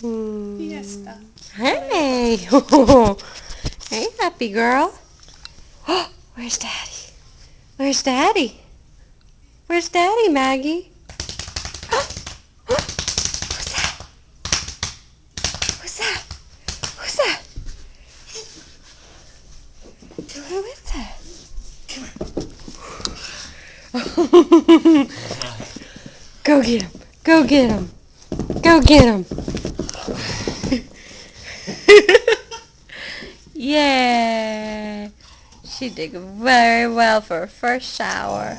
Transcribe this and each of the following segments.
Fiesta. Hey. Hey, happy girl. Where's Daddy? Where's Daddy? Where's Daddy, Maggie? Who's that? Who's that? Who's that? Who is that? Go get him. Go get him. Go get him. Yay. She did very well for her first shower.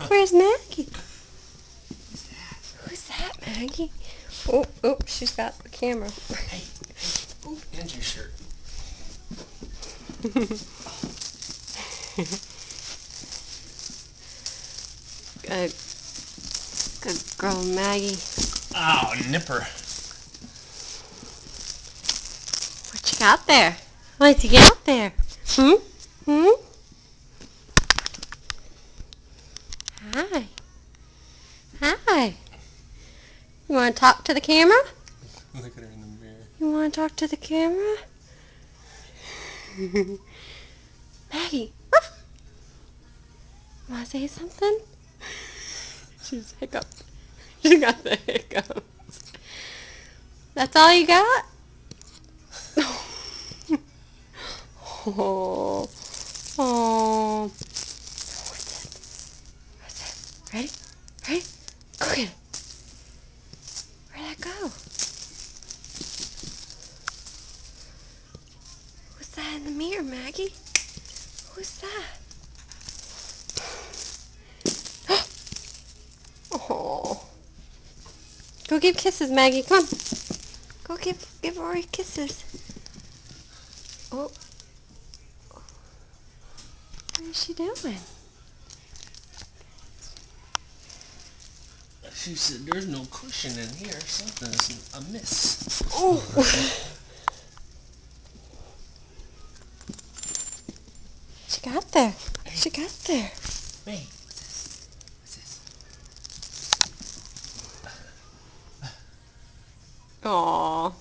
Where's Maggie? Who's that, Maggie? Oh, she's got the camera. Hey. Ooh, and your shirt. Good girl, Maggie. Oh, nipper. What you got there? What you got there? Hmm? Hi. Hi. You want to talk to the camera? Look at her in the mirror. You want to talk to the camera? Maggie. Want to say something? She's hiccuped. She got the hiccups. That's all you got? Oh. Oh. What's it? Ready? Ready? Go get it. Where'd that go? Who's that in the mirror, Maggie? Who's that? Oh. Go give kisses, Maggie. Come on. Go give Rory kisses. Oh. What is she doing? She said there's no cushion in here. Something's amiss. Oh. She got there. She got there. Hey, what's this? What's this? Aw.